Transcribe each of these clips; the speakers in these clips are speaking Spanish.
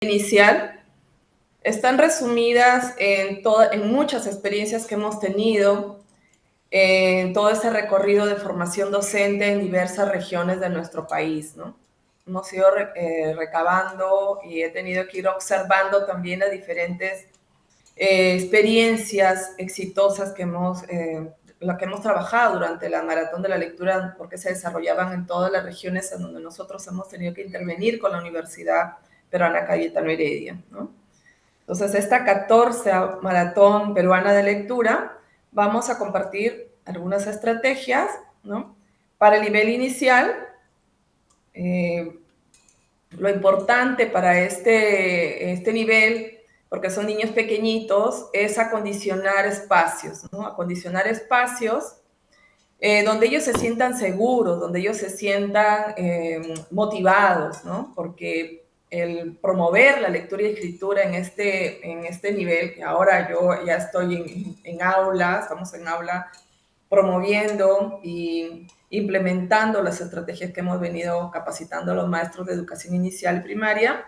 inicial están resumidas en muchas experiencias que hemos tenido, en todo ese recorrido de formación docente en diversas regiones de nuestro país, ¿no? Hemos ido recabando y he tenido que ir observando también las diferentes experiencias exitosas la que hemos trabajado durante la Maratón de la Lectura, porque se desarrollaban en todas las regiones en donde nosotros hemos tenido que intervenir con la Universidad Peruana Cayetano Heredia, ¿no? Entonces, esta 14 Maratón Peruana de Lectura, vamos a compartir algunas estrategias, ¿no? Para el nivel inicial, lo importante para este nivel, porque son niños pequeñitos, es acondicionar espacios, ¿no? Acondicionar espacios donde ellos se sientan seguros, donde ellos se sientan motivados, ¿no? Porque el promover la lectura y escritura en este nivel, que ahora yo ya estoy en aula, estamos en aula promoviendo y implementando las estrategias que hemos venido capacitando a los maestros de educación inicial y primaria,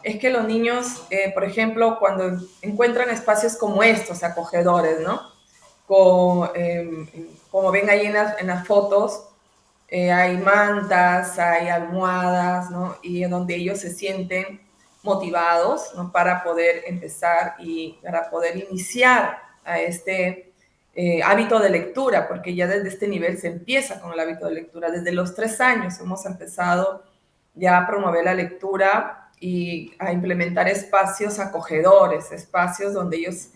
es que los niños, por ejemplo, cuando encuentran espacios como estos, acogedores, ¿no? Como ven ahí en las fotos, hay mantas, hay almohadas, ¿no? Y en donde ellos se sienten motivados, ¿no? Para poder empezar y para poder iniciar a este hábito de lectura, porque ya desde este nivel se empieza con el hábito de lectura. Desde los 3 años hemos empezado ya a promover la lectura y a implementar espacios acogedores, espacios donde ellos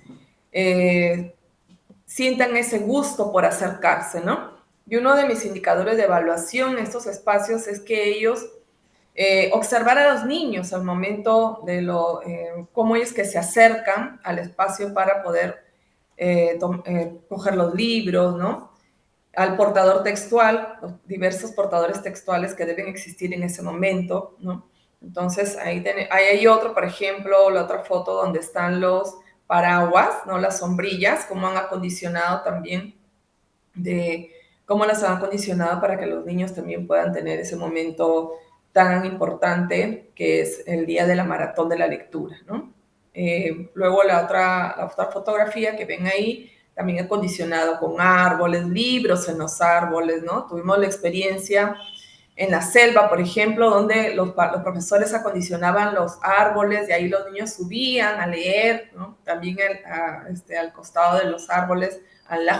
sientan ese gusto por acercarse, ¿no? Y uno de mis indicadores de evaluación en estos espacios es que ellos observar a los niños al momento de cómo ellos que se acercan al espacio para poder coger los libros, ¿no? Al portador textual, los diversos portadores textuales que deben existir en ese momento, ¿no? Entonces, ahí hay otro, por ejemplo, la otra foto donde están los paraguas, ¿no? Las sombrillas, cómo han acondicionado también cómo las han acondicionado para que los niños también puedan tener ese momento tan importante que es el día de la maratón de la lectura, ¿no? Luego la otra fotografía que ven ahí, también acondicionado con árboles, libros en los árboles, ¿no? Tuvimos la experiencia en la selva, por ejemplo, donde los profesores acondicionaban los árboles y ahí los niños subían a leer, ¿no? También al costado de los árboles,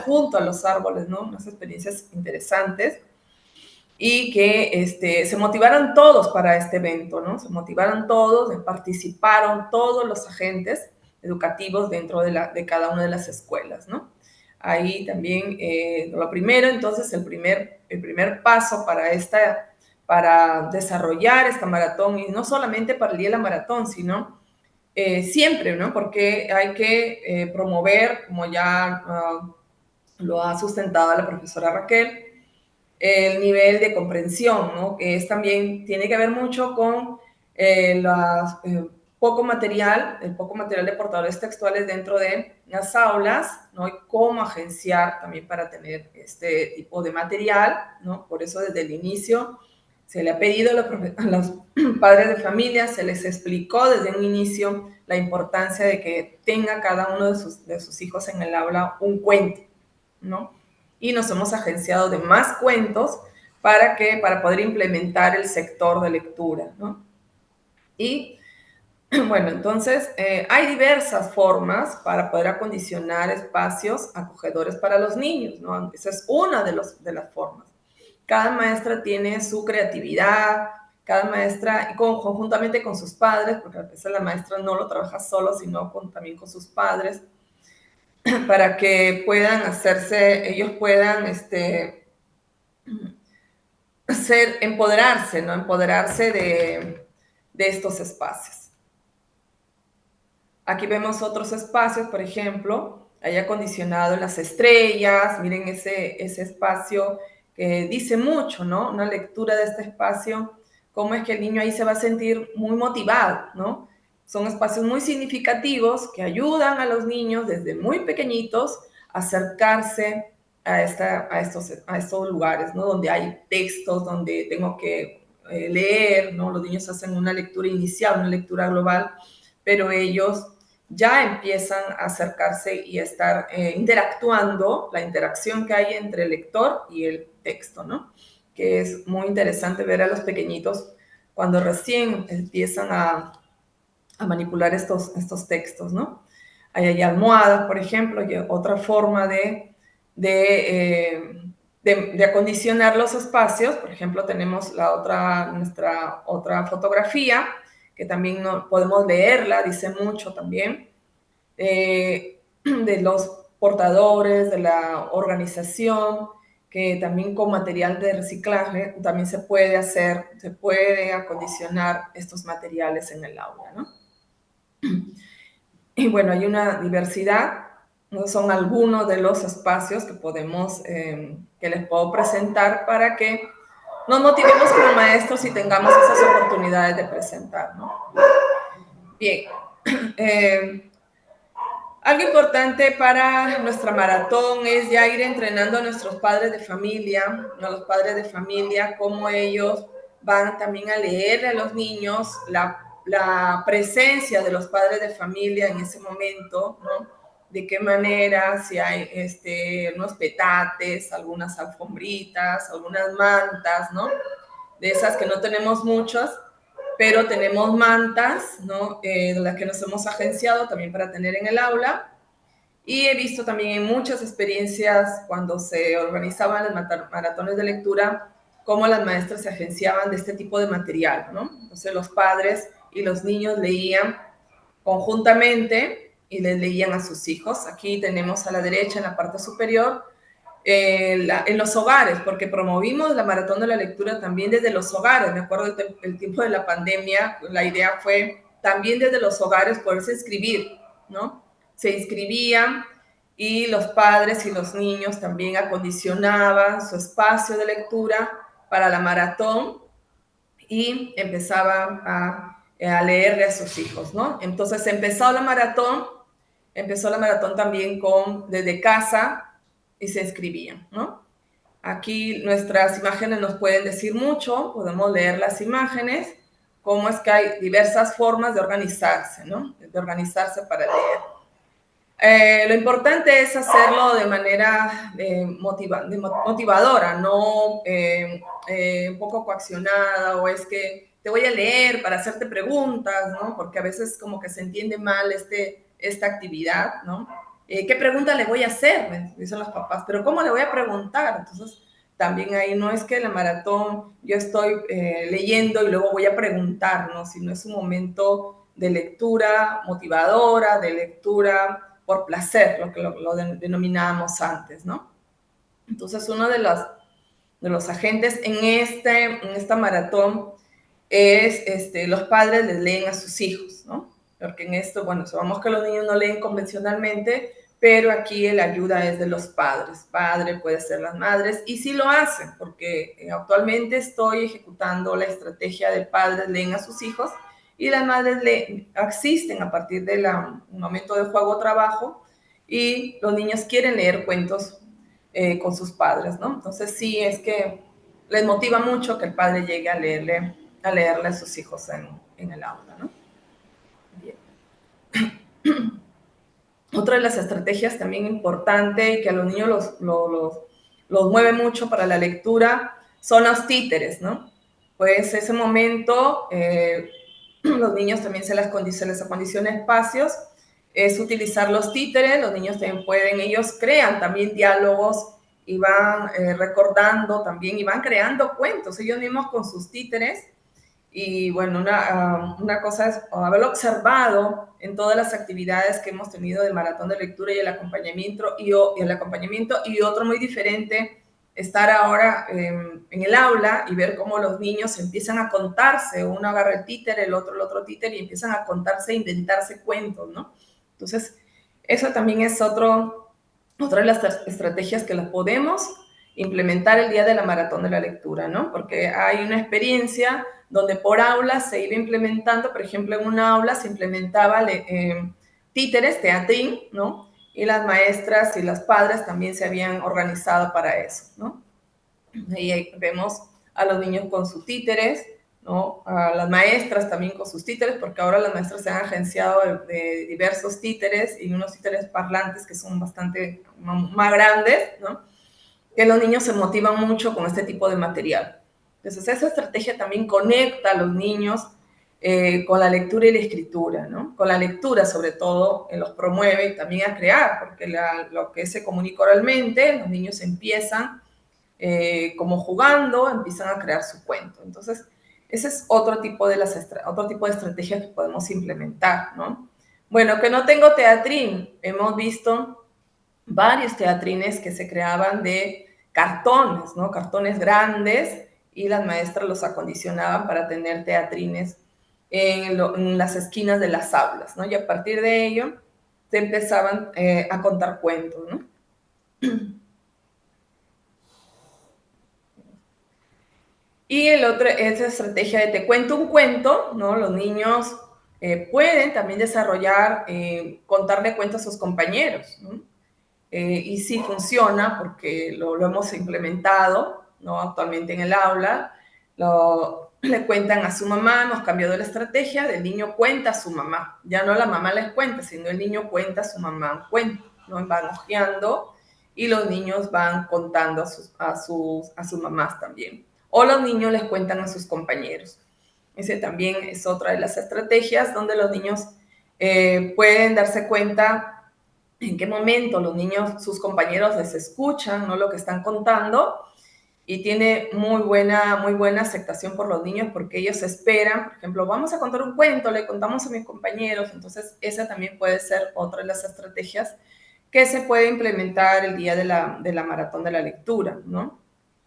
junto a los árboles, ¿no? Unas experiencias interesantes y que se motivaron todos para este evento, ¿no? Se motivaron todos, participaron todos los agentes educativos dentro de cada una de las escuelas, ¿no? Ahí también, lo primero, entonces, el primer paso para desarrollar esta maratón, y no solamente para el día de la maratón, sino siempre, ¿no? Porque hay que promover, como ya lo ha sustentado la profesora Raquel, el nivel de comprensión, ¿no? Que también tiene que ver mucho con el poco material de portadores textuales dentro de las aulas, ¿no? Y cómo agenciar también para tener este tipo de material, ¿no? Por eso desde el inicio se le ha pedido a los padres de familia, se les explicó desde un inicio la importancia de que tenga cada uno de sus hijos en el aula un cuento, ¿no? Y nos hemos agenciado de más cuentos para poder implementar el sector de lectura, ¿no? Y bueno, entonces hay diversas formas para poder acondicionar espacios acogedores para los niños, ¿no? Esa es una de las formas. Cada maestra tiene su creatividad, cada maestra, y conjuntamente con sus padres, porque a veces la maestra no lo trabaja solo, sino también con sus padres, para que puedan ellos puedan empoderarse, ¿no? Empoderarse de estos espacios. Aquí vemos otros espacios, por ejemplo, hay acondicionado en las estrellas, miren ese espacio que dice mucho, ¿no? Una lectura de este espacio, cómo es que el niño ahí se va a sentir muy motivado, ¿no? Son espacios muy significativos que ayudan a los niños desde muy pequeñitos a acercarse a estos lugares, ¿no? Donde hay textos, donde tengo que leer, ¿no? Los niños hacen una lectura inicial, una lectura global, pero ellos ya empiezan a acercarse y a estar interactuando, la interacción que hay entre el lector y el texto, ¿no? Que es muy interesante ver a los pequeñitos cuando recién empiezan a manipular estos textos, ¿no? Hay almohadas, por ejemplo, y otra forma de acondicionar los espacios. Por ejemplo, tenemos nuestra otra fotografía, que también no, podemos leerla, dice mucho también, de los portadores, de la organización, que también con material de reciclaje también se puede acondicionar estos materiales en el aula, ¿no? Y bueno, hay una diversidad, ¿no? Son algunos de los espacios que les puedo presentar para que nos motivemos como maestros y tengamos esas oportunidades de presentar, ¿no? Bien, algo importante para nuestra maratón es ya ir entrenando a nuestros padres de familia, a los padres de familia, cómo ellos van también a leerle a los niños, la presencia de los padres de familia en ese momento, ¿no? De qué manera, si hay unos petates, algunas alfombritas, algunas mantas, ¿no? De esas que no tenemos muchas, pero tenemos mantas, ¿no? De las que nos hemos agenciado también para tener en el aula. Y he visto también en muchas experiencias cuando se organizaban las maratones de lectura, cómo las maestras se agenciaban de este tipo de material, ¿no? Entonces los padres y los niños leían conjuntamente y les leían a sus hijos. Aquí tenemos a la derecha, en la parte superior, en los hogares, porque promovimos la maratón de la lectura también desde los hogares. Me acuerdo el tiempo de la pandemia, la idea fue también desde los hogares poderse inscribir, ¿no? Se inscribían y los padres y los niños también acondicionaban su espacio de lectura para la maratón y empezaban a leerle a sus hijos, ¿no? Entonces empezó la maratón también desde casa y se inscribían, ¿no? Aquí nuestras imágenes nos pueden decir mucho, podemos leer las imágenes, cómo es que hay diversas formas de organizarse, ¿no? De organizarse para leer. Lo importante es hacerlo de manera motivadora, no un poco coaccionada, o es que te voy a leer para hacerte preguntas, ¿no? Porque a veces como que se entiende mal esta actividad, ¿no? ¿Qué pregunta le voy a hacer? Me dicen los papás, pero ¿cómo le voy a preguntar? Entonces, también ahí no es que la maratón yo estoy leyendo y luego voy a preguntar, ¿no? Sino es un momento de lectura motivadora, de lectura por placer, lo que lo denominábamos antes, ¿no? Entonces, uno de los agentes en esta maratón es, los padres les leen a sus hijos, ¿no? Porque en esto, bueno, sabemos que los niños no leen convencionalmente, pero aquí la ayuda es de los padres. Padre puede ser las madres, y sí lo hacen, porque actualmente estoy ejecutando la estrategia de padres leen a sus hijos, y las madres asisten a partir del momento de juego o trabajo, y los niños quieren leer cuentos con sus padres, ¿no? Entonces sí, es que les motiva mucho que el padre llegue a leerle a sus hijos en el aula, ¿no? Bien. Otra de las estrategias también importante y que a los niños los mueve mucho para la lectura son los títeres, ¿no? Pues ese momento los niños también se les acondiciona espacios, es utilizar los títeres. Los niños también ellos crean también diálogos y van recordando también y van creando cuentos ellos mismos con sus títeres. Y bueno, una cosa es haberlo observado en todas las actividades que hemos tenido del maratón de lectura y el acompañamiento, y otro muy diferente, estar ahora en el aula y ver cómo los niños empiezan a contarse, uno agarra el títere, el otro títere, y empiezan a contarse e inventarse cuentos, ¿no? Entonces, eso también es otra de las estrategias que las podemos implementar el día de la maratón de la lectura, ¿no? Porque hay una experiencia donde por aula se iba implementando, por ejemplo, en una aula se implementaba títeres, teatrín, ¿no? Y las maestras y los padres también se habían organizado para eso, ¿no? Y ahí vemos a los niños con sus títeres, ¿no? A las maestras también con sus títeres, porque ahora las maestras se han agenciado de diversos títeres y unos títeres parlantes que son bastante más grandes, ¿no? Que los niños se motivan mucho con este tipo de material. Entonces, esa estrategia también conecta a los niños con la lectura y la escritura, ¿no? Con la lectura, sobre todo, los promueve también a crear, porque lo que se comunica oralmente, los niños empiezan como jugando, empiezan a crear su cuento. Entonces, ese es otro tipo de estrategias que podemos implementar, ¿no? Bueno, que no tengo teatrín. Hemos visto varios teatrines que se creaban de cartones, ¿no? Cartones grandes, y las maestras los acondicionaban para tener teatrines en las esquinas de las aulas, ¿no? Y a partir de ello se empezaban a contar cuentos, ¿no? Y el otro es la estrategia de te cuento un cuento, ¿no? Los niños pueden también desarrollar, contarle cuentos a sus compañeros, ¿no? Y sí funciona porque lo hemos implementado, ¿no? Actualmente en el aula. Le cuentan a su mamá, hemos cambiado la estrategia, el niño cuenta a su mamá. Ya no la mamá les cuenta, sino el niño cuenta a su mamá un cuento, ¿no? Van hojeando y los niños van contando a sus mamás también. O los niños les cuentan a sus compañeros. Ese también es otra de las estrategias donde los niños pueden darse cuenta en qué momento los niños, sus compañeros les escuchan, ¿no? Lo que están contando, y tiene muy buena aceptación por los niños porque ellos esperan, por ejemplo, vamos a contar un cuento, le contamos a mis compañeros. Entonces esa también puede ser otra de las estrategias que se puede implementar el día de la maratón de la lectura, ¿no?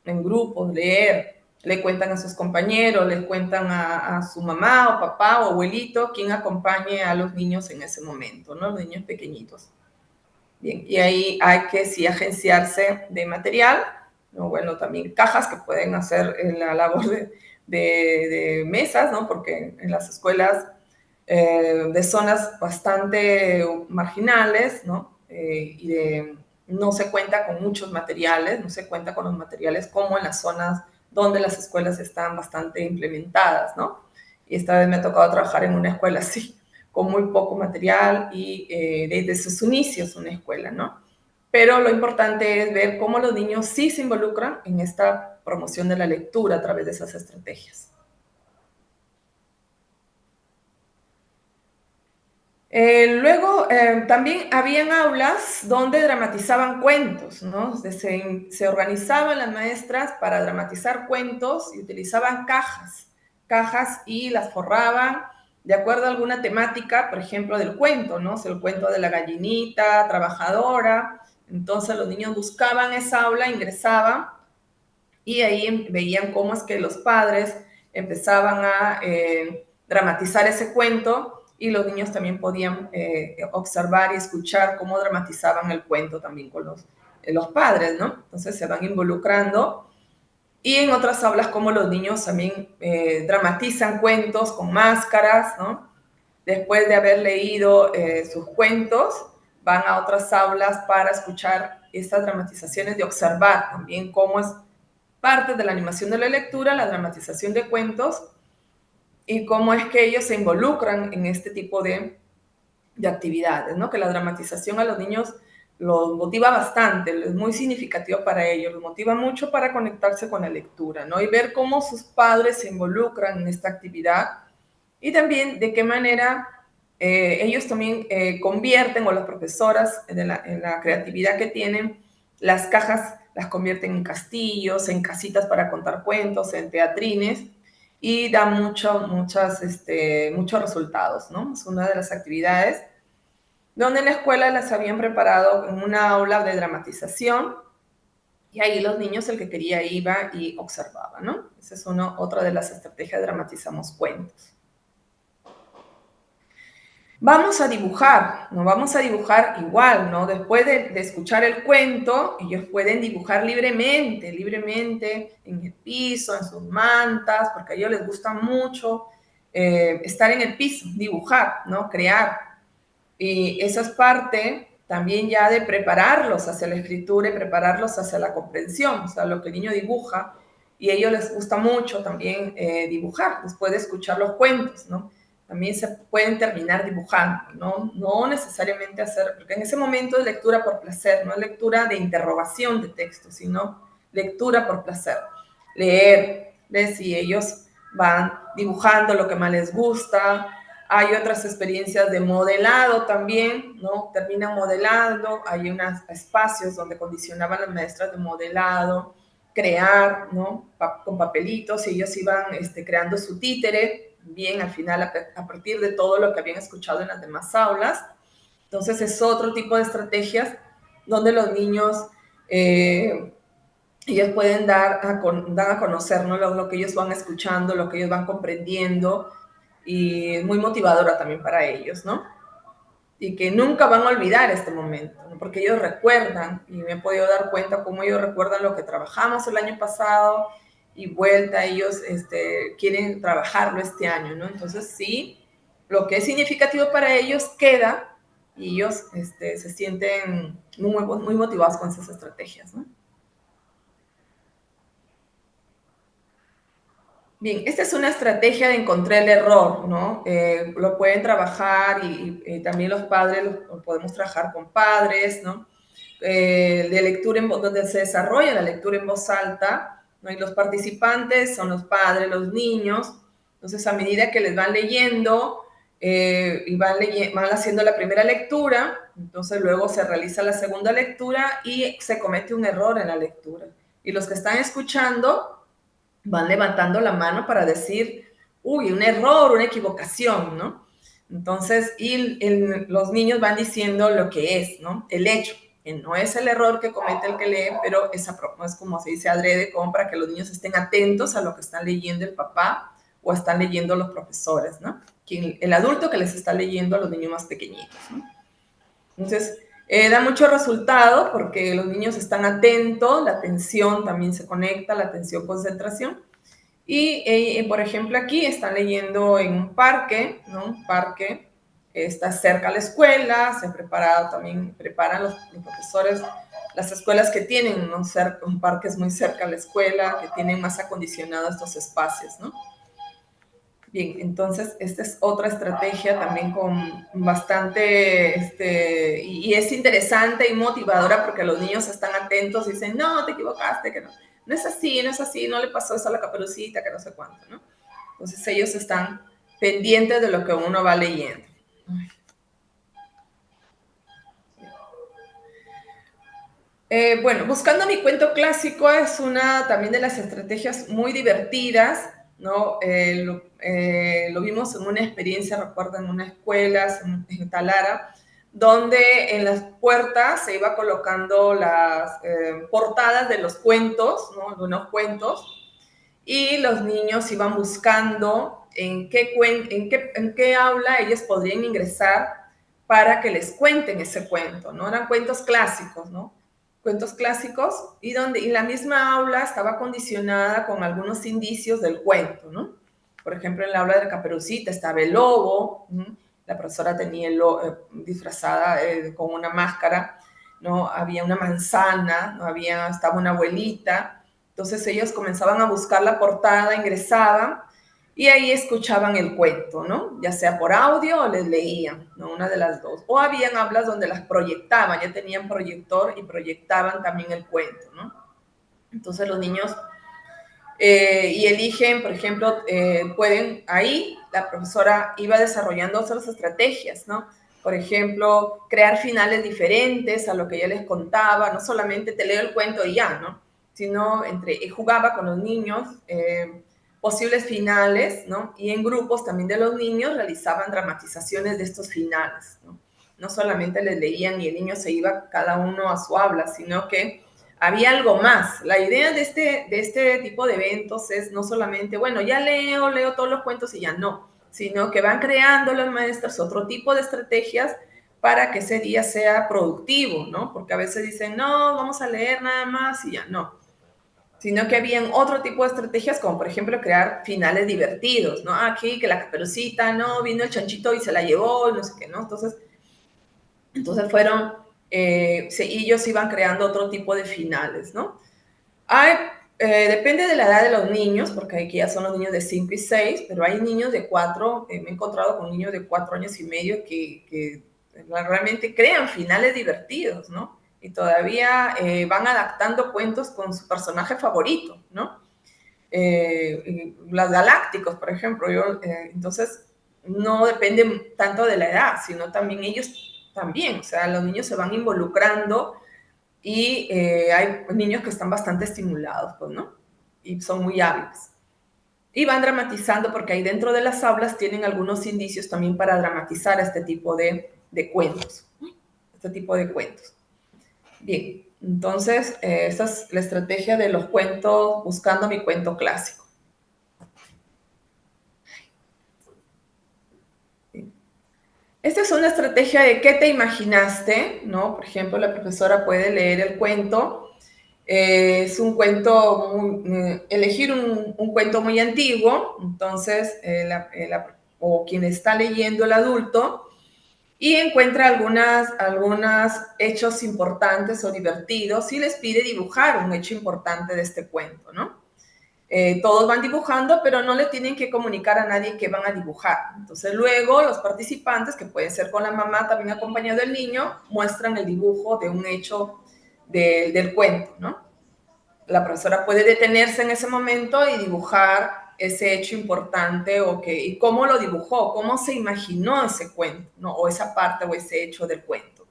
En grupos, leer, le cuentan a sus compañeros, le cuentan a su mamá o papá o abuelito, quien acompañe a los niños en ese momento, ¿no? Los niños pequeñitos. Bien, y ahí hay que sí agenciarse de material, ¿no? Bueno, también cajas que pueden hacer la labor de mesas, ¿no? Porque en las escuelas de zonas bastante marginales, ¿no? No se cuenta con muchos materiales, no se cuenta con los materiales como en las zonas donde las escuelas están bastante implementadas, ¿no? Y esta vez me ha tocado trabajar en una escuela así, con muy poco material y desde sus inicios una escuela, ¿no? Pero lo importante es ver cómo los niños sí se involucran en esta promoción de la lectura a través de esas estrategias. Luego, también habían aulas donde dramatizaban cuentos, ¿no? Se organizaban las maestras para dramatizar cuentos y utilizaban cajas y las forraban de acuerdo a alguna temática, por ejemplo, del cuento, ¿no? O sea, el cuento de la gallinita trabajadora. Entonces los niños buscaban esa aula, ingresaban y ahí veían cómo es que los padres empezaban a dramatizar ese cuento, y los niños también podían observar y escuchar cómo dramatizaban el cuento también con los padres, ¿no? Entonces se van involucrando. Y en otras aulas, como los niños también dramatizan cuentos con máscaras, ¿no? Después de haber leído sus cuentos, van a otras aulas para escuchar estas dramatizaciones, de observar también cómo es parte de la animación de la lectura, la dramatización de cuentos, y cómo es que ellos se involucran en este tipo de actividades, ¿no? Que la dramatización a los niños los motiva bastante, es muy significativo para ellos, los motiva mucho para conectarse con la lectura, ¿no? Y ver cómo sus padres se involucran en esta actividad, y también de qué manera ellos también convierten, o las profesoras en la creatividad que tienen, las cajas las convierten en castillos, en casitas para contar cuentos, en teatrines, y da muchos resultados, ¿no? Es una de las actividades donde en la escuela las habían preparado en una aula de dramatización, y ahí los niños, el que quería, iba y observaba, ¿no? Esa es otra de las estrategias de dramatizamos cuentos. Vamos a dibujar, ¿no? Vamos a dibujar igual, ¿no? Después de escuchar el cuento, ellos pueden dibujar libremente en el piso, en sus mantas, porque a ellos les gusta mucho estar en el piso, dibujar, ¿no? Crear. Y eso es parte también ya de prepararlos hacia la escritura y prepararlos hacia la comprensión. O sea, lo que el niño dibuja y a ellos les gusta mucho también dibujar, después de escuchar los cuentos, ¿no? También se pueden terminar dibujando, ¿no? No necesariamente hacer, porque en ese momento es lectura por placer, no es lectura de interrogación de texto, sino lectura por placer. Leer, ¿ves? Y ellos van dibujando lo que más les gusta. Hay otras experiencias de modelado también, ¿no? Terminan modelando, hay unos espacios donde condicionaban las maestras de modelado, crear, ¿no? Con papelitos, y ellos iban creando su títere, bien, al final, a partir de todo lo que habían escuchado en las demás aulas. Entonces, es otro tipo de estrategias donde los niños, ellos pueden dar a conocer, ¿no? Lo que ellos van escuchando, lo que ellos van comprendiendo, y es muy motivadora también para ellos, ¿no? Y que nunca van a olvidar este momento, ¿no? Porque ellos recuerdan, y me he podido dar cuenta cómo ellos recuerdan lo que trabajamos el año pasado, y vuelta ellos quieren trabajarlo este año, ¿no? Entonces sí, lo que es significativo para ellos queda, y ellos se sienten muy motivados con esas estrategias, ¿no? Bien, esta es una estrategia de encontrar el error, ¿no? Lo pueden trabajar, y también los padres lo podemos trabajar con padres, ¿no? De lectura donde se desarrolla la lectura en voz alta, ¿no? Y los participantes son los padres, los niños. Entonces, a medida que les van leyendo y van haciendo la primera lectura, entonces luego se realiza la segunda lectura y se comete un error en la lectura. Y los que están escuchando van levantando la mano para decir, uy, un error, una equivocación, ¿no? Entonces, los niños van diciendo lo que es, ¿no? El hecho, que no es el error que comete el que lee, pero es como se dice adrede, como para que los niños estén atentos a lo que están leyendo el papá o están leyendo los profesores, ¿no? El adulto que les está leyendo a los niños más pequeñitos, ¿no? Entonces, da mucho resultado porque los niños están atentos, la atención también se conecta, la atención-concentración. Y, por ejemplo, aquí están leyendo en un parque, ¿no? Un parque está cerca a la escuela, se ha preparado también, preparan los profesores, las escuelas que tienen un parque es muy cerca a la escuela, que tienen más acondicionados estos espacios, ¿no? Bien, entonces esta es otra estrategia también con bastante, y es interesante y motivadora porque los niños están atentos y dicen, no, te equivocaste, que no, no es así, no es así, no le pasó eso a la Caperucita, que no sé cuánto, ¿no? Entonces ellos están pendientes de lo que uno va leyendo. Bueno, Buscando mi cuento clásico es una también de las estrategias muy divertidas, ¿no? Lo vimos en una experiencia, recuerdo, en una escuela, en Talara, donde en las puertas se iba colocando las portadas de los cuentos, ¿no? De unos cuentos, y los niños iban buscando en qué aula ellos podrían ingresar para que les cuenten ese cuento, ¿no? Eran cuentos clásicos, ¿no? Cuentos clásicos, y la misma aula estaba condicionada con algunos indicios del cuento, ¿no? Por ejemplo, en la aula de Caperucita estaba el lobo, ¿no? La profesora tenía disfrazada con una máscara, ¿no? Había una manzana, ¿no? Estaba una abuelita. Entonces ellos comenzaban a buscar la portada, ingresaban y ahí escuchaban el cuento, ¿no? Ya sea por audio o les leían, ¿no? Una de las dos. O habían aulas donde las proyectaban, ya tenían proyector y proyectaban también el cuento, ¿no? Entonces los niños y eligen, por ejemplo, ahí la profesora iba desarrollando otras estrategias, ¿no? Por ejemplo, crear finales diferentes a lo que ella les contaba, no solamente te leo el cuento y ya, ¿no? Sino jugaba con los niños posibles finales, ¿no? Y en grupos también de los niños realizaban dramatizaciones de estos finales, ¿no? No solamente les leían y el niño se iba cada uno a su habla, sino que había algo más. La idea de este tipo de eventos es no solamente, bueno, ya leo todos los cuentos y ya no, sino que van creando los maestros otro tipo de estrategias para que ese día sea productivo, ¿no? Porque a veces dicen, no, vamos a leer nada más y ya no. Sino que habían otro tipo de estrategias, como por ejemplo crear finales divertidos, ¿no? Aquí que la Caperucita, no, vino el chanchito y se la llevó, no sé qué, ¿no? Entonces ellos iban creando otro tipo de finales, ¿no? Hay Depende de la edad de los niños, porque aquí ya son los niños de 5 y 6, pero hay niños de 4, me he encontrado con niños de 4 años y medio que realmente crean finales divertidos, ¿no? Y todavía van adaptando cuentos con su personaje favorito, ¿no? Las Galácticos, por ejemplo. Entonces, no depende tanto de la edad, sino también ellos también, o sea, los niños se van involucrando y hay niños que están bastante estimulados, pues, ¿no? Y son muy hábiles. Y van dramatizando porque ahí dentro de las aulas tienen algunos indicios también para dramatizar este tipo de cuentos. Este tipo de cuentos. Bien, entonces, esta es la estrategia de los cuentos, buscando mi cuento clásico. Esta es una estrategia de qué te imaginaste, ¿no? Por ejemplo, la profesora puede leer el cuento. Es un cuento, elegir un cuento muy antiguo, entonces, o quien está leyendo el adulto, y encuentra algunos hechos importantes o divertidos y les pide dibujar un hecho importante de este cuento, ¿no? Todos van dibujando, pero no le tienen que comunicar a nadie que van a dibujar. Entonces luego los participantes, que pueden ser con la mamá también acompañado del niño, muestran el dibujo de un hecho del cuento, ¿no? La profesora puede detenerse en ese momento y dibujar ese hecho importante y cómo lo dibujó, cómo se imaginó ese cuento, ¿no? O esa parte o ese hecho del cuento.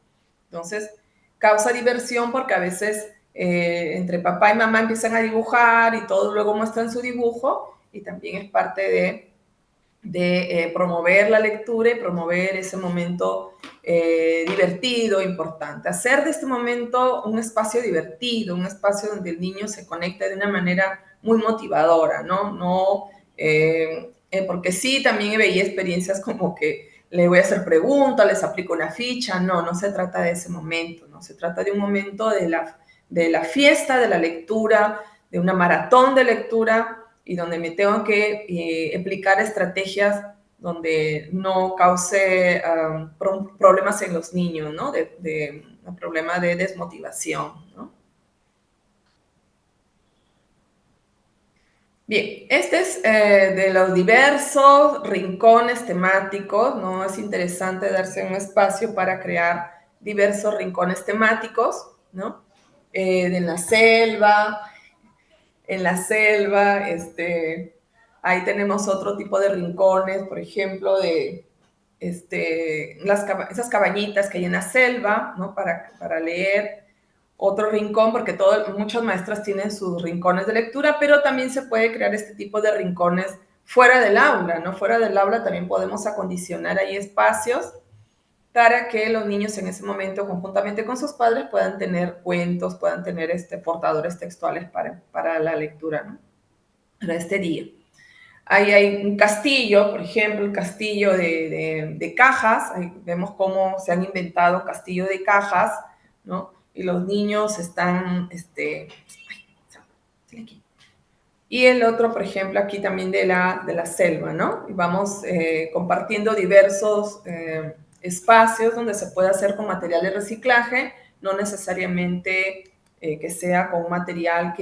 Entonces, causa diversión porque a veces entre papá y mamá empiezan a dibujar y todos luego muestran su dibujo y también es parte de promover la lectura y promover ese momento divertido, importante. Hacer de este momento un espacio divertido, un espacio donde el niño se conecte de una manera muy motivadora, ¿no? Porque sí, también veía experiencias como que le voy a hacer preguntas, les aplico una ficha, no se trata de ese momento, no se trata de un momento de la fiesta, de la lectura, de una maratón de lectura, y donde me tengo que aplicar estrategias donde no cause problemas en los niños, ¿no? Un problema de desmotivación, ¿no? Bien, este es de los diversos rincones temáticos, ¿no? Es interesante darse un espacio para crear diversos rincones temáticos, ¿no? De en la selva, ahí tenemos otro tipo de rincones, por ejemplo, de esas cabañitas que hay en la selva, ¿no? Para leer. Otro rincón, porque muchas maestras tienen sus rincones de lectura, pero también se puede crear este tipo de rincones fuera del aula, ¿no? Fuera del aula también podemos acondicionar ahí espacios para que los niños en ese momento, conjuntamente con sus padres, puedan tener cuentos, puedan tener portadores textuales para la lectura, ¿no? Para este día. Ahí hay un castillo, por ejemplo, el castillo de cajas. Ahí vemos cómo se han inventado castillos de cajas, ¿no? Y los niños están, y el otro, por ejemplo, aquí también de la selva, ¿no? Y vamos compartiendo diversos espacios donde se puede hacer con material de reciclaje, no necesariamente que sea con un material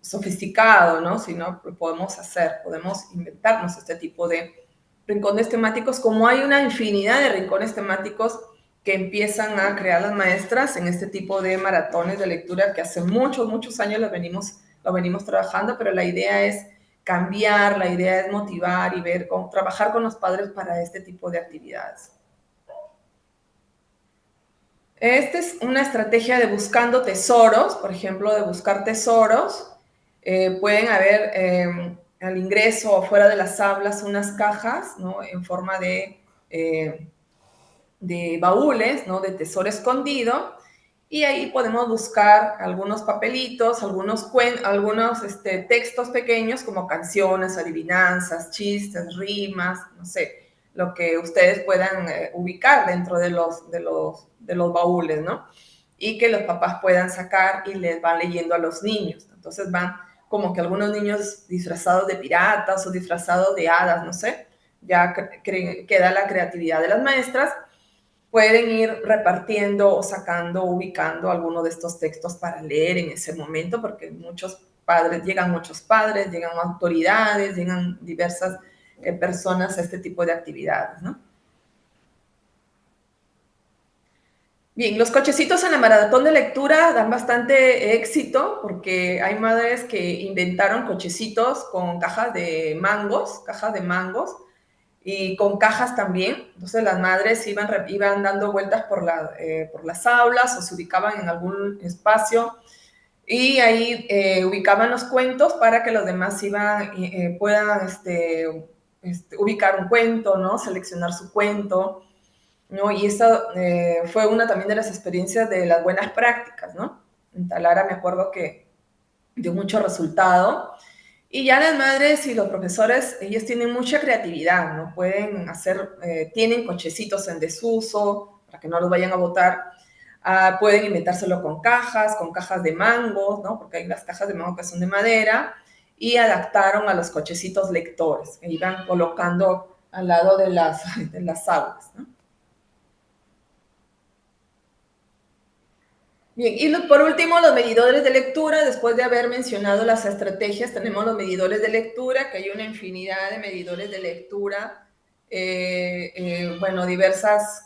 sofisticado, ¿no? Sino que podemos inventarnos este tipo de rincones temáticos, como hay una infinidad de rincones temáticos que empiezan a crear las maestras en este tipo de maratones de lectura que hace muchos, muchos años lo venimos trabajando, pero la idea es cambiar, la idea es motivar y ver cómo trabajar con los padres para este tipo de actividades. Esta es una estrategia de buscando tesoros, por ejemplo, de buscar tesoros. Pueden haber al ingreso o fuera de las aulas unas cajas, ¿no? En forma de baúles, ¿no? De tesoro escondido. Y ahí podemos buscar algunos papelitos, algunos textos pequeños como canciones, adivinanzas, chistes, rimas, no sé, lo que ustedes puedan ubicar dentro de los baúles, ¿no? Y que los papás puedan sacar y les van leyendo a los niños. Entonces van como que algunos niños disfrazados de piratas o disfrazados de hadas, no sé, ya queda la creatividad de las maestras. pueden ir repartiendo o sacando, ubicando alguno de estos textos para leer en ese momento, porque llegan muchos padres, llegan autoridades, llegan diversas personas a este tipo de actividades, ¿no? Bien, los cochecitos en la maratón de lectura dan bastante éxito porque hay madres que inventaron cochecitos con cajas de mangos y con cajas también. Entonces las madres iban dando vueltas por las aulas o se ubicaban en algún espacio y ahí ubicaban los cuentos para que los demás puedan ubicar un cuento, ¿no? Seleccionar su cuento, ¿no? Y esa fue una también de las experiencias de las buenas prácticas, ¿no? En Talara me acuerdo que dio mucho resultado. Y ya las madres y los profesores, ellos tienen mucha creatividad, ¿no? Tienen cochecitos en desuso para que no los vayan a botar. Pueden inventárselo con cajas de mango, ¿no? Porque hay las cajas de mango que son de madera y adaptaron a los cochecitos lectores que iban colocando al lado de de las aulas, ¿no? Bien, y por último, los medidores de lectura. Después de haber mencionado las estrategias, tenemos los medidores de lectura, que hay una infinidad de medidores de lectura, bueno,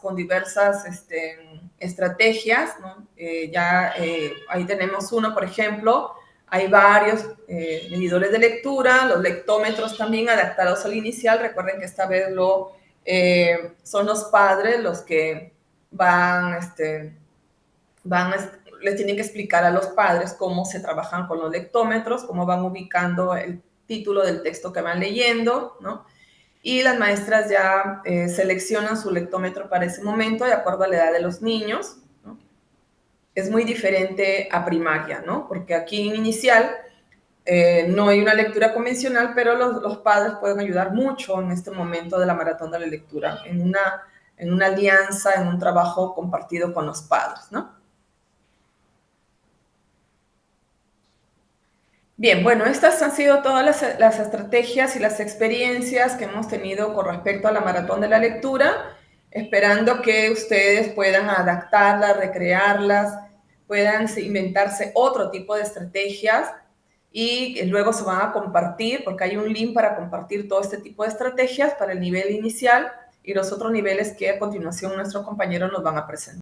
con diversas estrategias, ¿no? Ahí tenemos uno, por ejemplo, hay varios medidores de lectura, los lectómetros también adaptados al inicial. Recuerden que esta vez son los padres los que van, van, les tienen que explicar a los padres cómo se trabajan con los lectómetros, cómo van ubicando el título del texto que van leyendo, ¿no? Y las maestras ya seleccionan su lectómetro para ese momento de acuerdo a la edad de los niños, ¿no? Es muy diferente a primaria, ¿no? Porque aquí en inicial no hay una lectura convencional, pero los padres pueden ayudar mucho en este momento de la maratón de la lectura, en una alianza, en un trabajo compartido con los padres, ¿no? Bien, bueno, estas han sido todas las estrategias y las experiencias que hemos tenido con respecto a la maratón de la lectura, esperando que ustedes puedan adaptarlas, recrearlas, puedan inventarse otro tipo de estrategias y luego se van a compartir, porque hay un link para compartir todo este tipo de estrategias para el nivel inicial y los otros niveles que a continuación nuestros compañeros nos van a presentar.